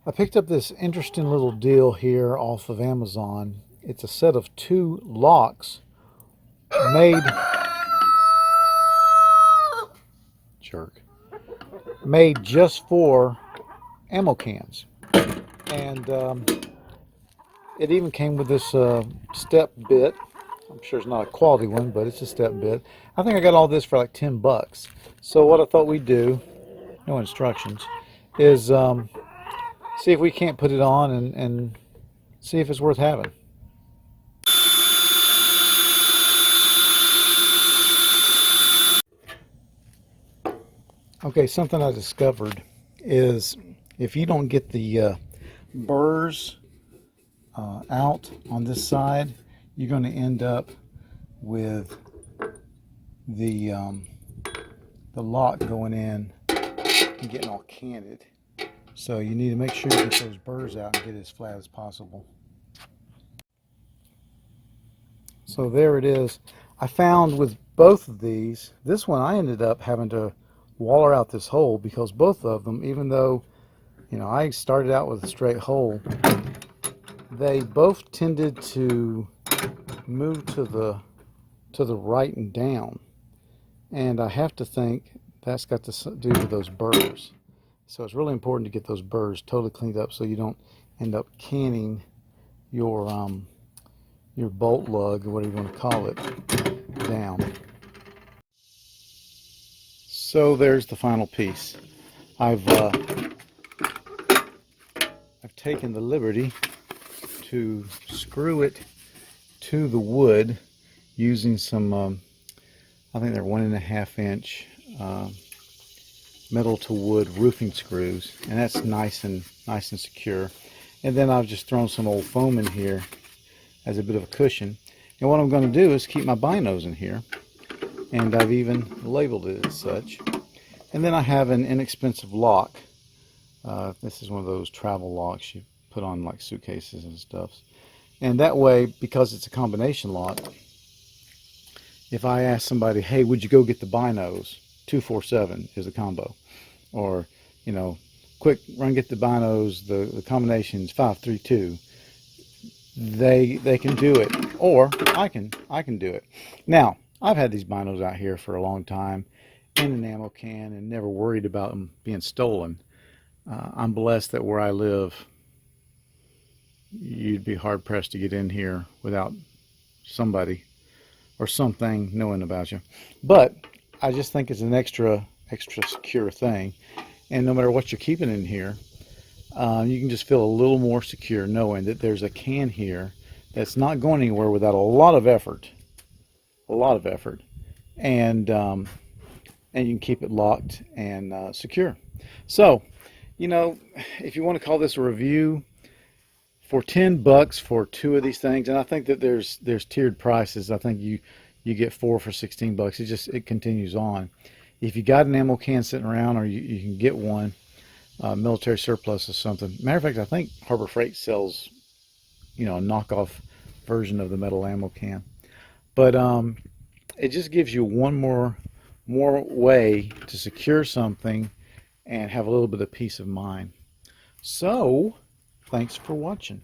I picked up this interesting little deal here off of Amazon. It's a set of two locks made jerk made just for ammo cans, and it even came with this step bit. I'm sure it's not a quality one, but it's a step bit. I think I got all this for like 10 bucks. So what I thought we'd do, no instructions, is see if we can't put it on and see if it's worth having. Okay, something I discovered is if you don't get the burrs out on this side, you're going to end up with the lock going in and getting all canted. So you need to make sure you get those burrs out and get it as flat as possible. So there it is. I found with both of these, this one I ended up having to waller out this hole because both of them, even though, you know, I started out with a straight hole, they both tended to move to the right and down. And I have to think that's got to do with those burrs. So it's really important to get those burrs totally cleaned up so you don't end up canning your bolt lug, or whatever you want to call it, down. So there's the final piece. I've taken the liberty to screw it to the wood using some I think they're 1.5 inch metal to wood roofing screws, and that's nice and secure. And then I've just thrown some old foam in here as a bit of a cushion. And what I'm going to do is keep my binos in here, and I've even labeled it as such. And then I have an inexpensive lock. This is one of those travel locks you put on like suitcases and stuff. And that way, because it's a combination lock, if I ask somebody, hey, would you go get the binos? 247 is the combo. Or, you know, quick, run get the binos, the combination's 532. They can do it, or I can do it. Now, I've had these binos out here for a long time in an ammo can and never worried about them being stolen. I'm blessed that where I live, you'd be hard pressed to get in here without somebody or something knowing about you. But I just think it's an extra secure thing, and no matter what you're keeping in here, you can just feel a little more secure knowing that there's a can here that's not going anywhere without a lot of effort, and you can keep it locked and secure. So, you know, if you want to call this a review, for 10 bucks for two of these things, and I think that there's tiered prices. I think you get 4 for 16 bucks. It continues on. If you got an ammo can sitting around, or you can get one, military surplus or something. Matter of fact, I think Harbor Freight sells, you know, a knockoff version of the metal ammo can. But it just gives you one more way to secure something and have a little bit of peace of mind. So, thanks for watching.